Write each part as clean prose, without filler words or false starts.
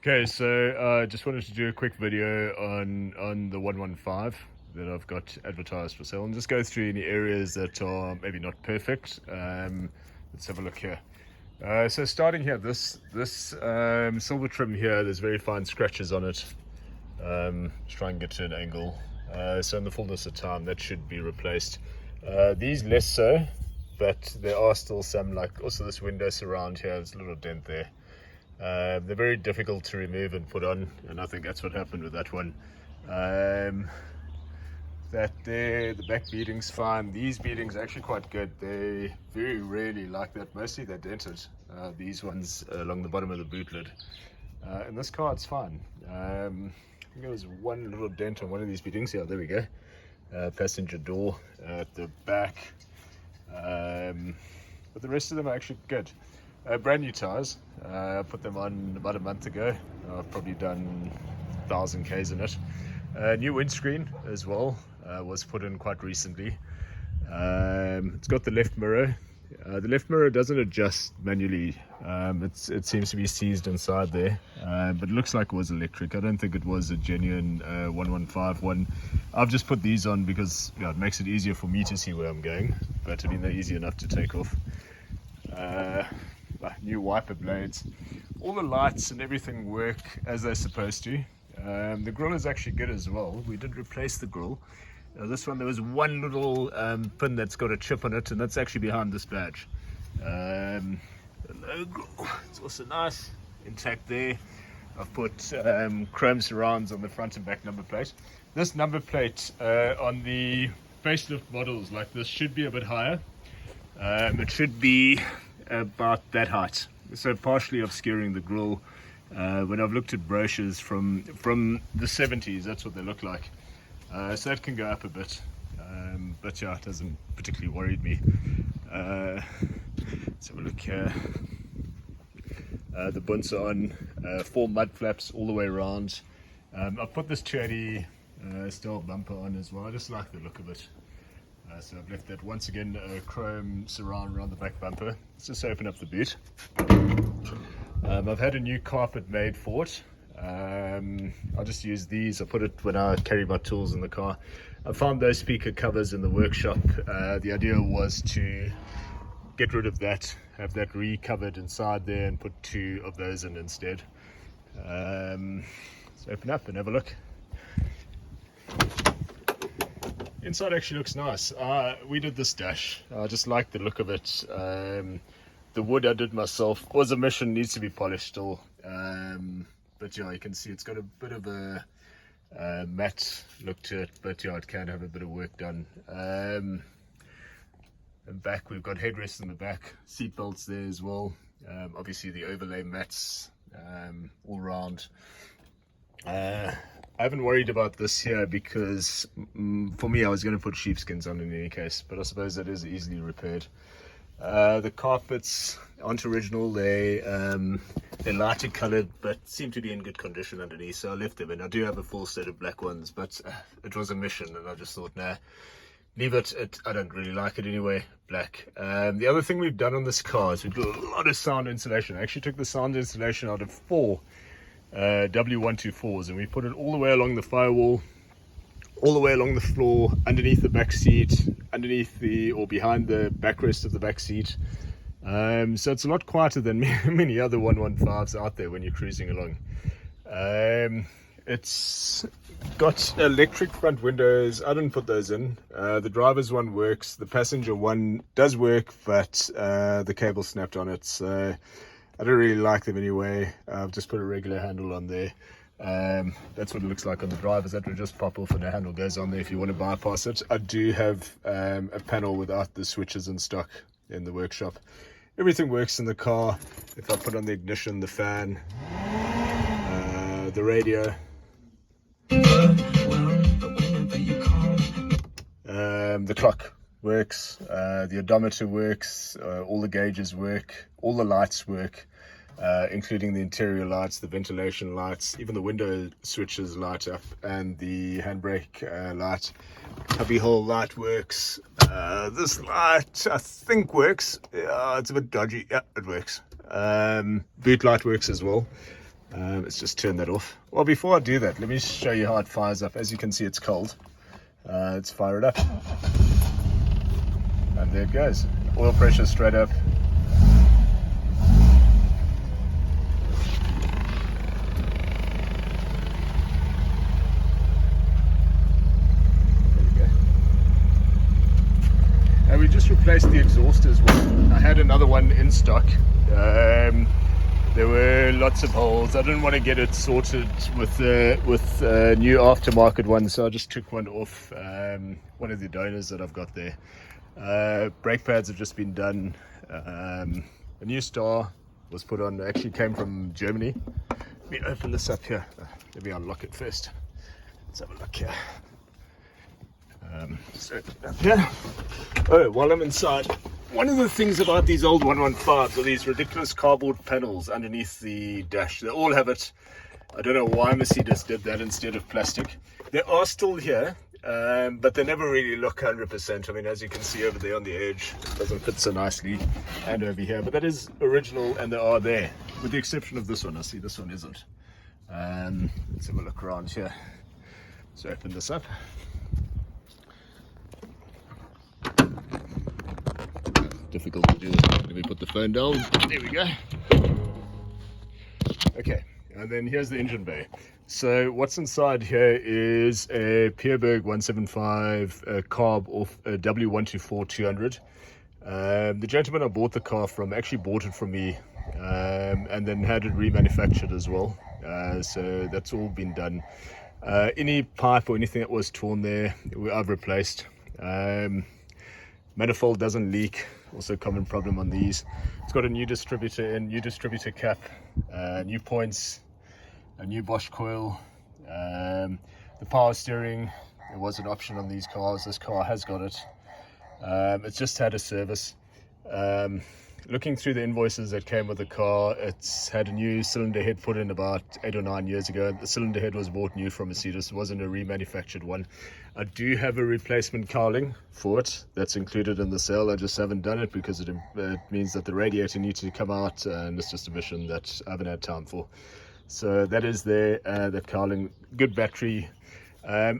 Okay, so just wanted to do a quick video on the 115 that I've got advertised for sale, and just go through any areas that are maybe not perfect. Let's have a look here. So starting here, this silver trim here, there's very fine scratches on it. Let's try and get to an angle. So in the fullness of time, that should be replaced. These less so, but there are still some, like also this window surround here, there's a little dent there. They're very difficult to remove and put on, and I think that's what happened with that one. That there, the back beading's fine. These beadings are actually quite good. They very rarely like that. Mostly they're dented. These ones along the bottom of the boot lid. In this car, it's fine. I think there was one little dent on one of these beadings. Yeah, there we go. Passenger door at the back. But the rest of them are actually good. Brand new tires. I put them on about a month ago. I've probably done 1,000 Ks in it. New windscreen as well was put in quite recently. It's got the left mirror. The left mirror doesn't adjust manually. It seems to be seized inside there, but it looks like it was electric. I don't think it was a genuine 115 one. I've just put these on because it makes it easier for me to see where I'm going, but I mean they're easy enough to take off. New wiper blades, all the lights and everything work as they're supposed to. The grille is actually good as well. We did replace the grille. This one, there was one little pin that's got a chip on it, and that's actually behind this badge. The logo, it's also nice, intact there. I've put chrome surrounds on the front and back number plate. This number plate on the facelift models like this should be a bit higher. It should be about that height, so partially obscuring the grille. When I've looked at brochures from the 70s, that's what they look like. So that can go up a bit, but yeah, it hasn't particularly worried me. Let's have a look here. The bunts are on, 4 mud flaps all the way around. I've put this 280 style bumper on as well. I just like the look of it. So I've left that once again, chrome surround around the back bumper. Let's just open up the boot. I've had a new carpet made for it. I'll just use these. I put it when I carry my tools in the car. I found those speaker covers in the workshop. The idea was to get rid of that, have that recovered inside there, and put 2 of those in instead. Let's open up and have a look. Inside actually looks nice. We did this dash. I just like the look of it. The wood I did myself. Was a mission, needs to be polished still. But yeah, you can see it's got a bit of a matte look to it, but yeah, it can have a bit of work done. And back, we've got headrests in the back, seat belts there as well. Obviously the overlay mats all round. I haven't worried about this here because for me, I was going to put sheepskins on in any case, but I suppose that is easily repaired. The carpets aren't original. They're lighter colored, but seem to be in good condition underneath, so I left them in. I do have a full set of black ones, but it was a mission, and I just thought, nah, leave it. I don't really like it anyway, black. The other thing we've done on this car is we've got a lot of sound insulation. I actually took the sound insulation out of 4 W124s, and we put it all the way along the firewall, all the way along the floor, underneath the back seat, underneath the or behind the backrest of the back seat. So it's a lot quieter than many other 115s out there when you're cruising along. It's got electric front windows. I didn't put those in. The driver's one works. The passenger one does work, but the cable snapped on it, so I don't really like them anyway. I've just put a regular handle on there. That's what it looks like on the drivers. That will just pop off and the handle goes on there if you want to bypass it. I do have a panel without the switches in stock in the workshop. Everything works in the car. If I put on the ignition, the fan, the radio, the clock works, the odometer works, all the gauges work, all the lights work. Including the interior lights, the ventilation lights, even the window switches light up, and the handbrake light. Cubby hole light works. This light, I think, works. It's a bit dodgy. Yeah, it works. Boot light works as well. Let's just turn that off. Well, before I do that, let me show you how it fires up. As you can see, it's cold. Let's fire it up. And there it goes. Oil pressure straight up. We just replaced the exhaust as well. I had another one in stock. There were lots of holes. I didn't want to get it sorted with new aftermarket ones, so I just took one off one of the donors that I've got there. Brake pads have just been done. A new star was put on. It actually came from Germany. Let me open this up here. Let me unlock it first. Let's have a look here. So up here. Oh, while I'm inside, one of the things about these old 115s are these ridiculous cardboard panels underneath the dash. They all have it. I don't know why Mercedes did that instead of plastic. They are still here, but they never really look 100%. I mean, as you can see over there on the edge, it doesn't fit so nicely, and over here. But that is original, and they are there, with the exception of this one. I see this one isn't. Let's have a look around here. Let's open this up. Difficult to do. Let me put the phone down. There we go. Okay, and then here's the engine bay. So what's inside here is a Pierburg 175 carb off a W124-200. The gentleman I bought the car from actually bought it from me, and then had it remanufactured as well. So that's all been done. Any pipe or anything that was torn there, I've replaced. Manifold doesn't leak, also a common problem on these. It's got a new distributor in, new distributor cap, new points, a new Bosch coil. The power steering, it was an option on these cars. This car has got it. It's just had a service. Looking through the invoices that came with the car, it's had a new cylinder head put in about 8 or 9 years ago. The cylinder head was bought new from Mercedes. It wasn't a remanufactured one. I do have a replacement cowling for it. That's included in the sale. I just haven't done it because it means that the radiator needs to come out, and it's just a mission that I haven't had time for. So that is there, that cowling. Good battery. I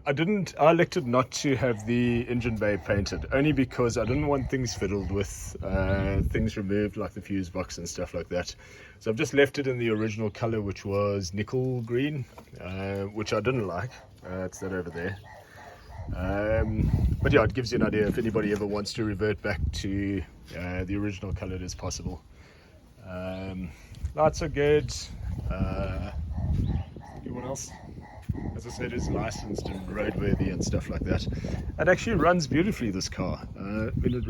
elected not to have the engine bay painted, only because I didn't want things fiddled with, things removed like the fuse box and stuff like that. So I've just left it in the original color, which was nickel green, which I didn't like. It's that over there. But yeah, it gives you an idea if anybody ever wants to revert back to the original color, it is possible. Lights are good. What else? As I said, it's licensed and roadworthy and stuff like that. It actually runs beautifully, this car. I mean, it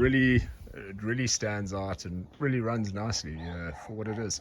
really stands out and really runs nicely for what it is.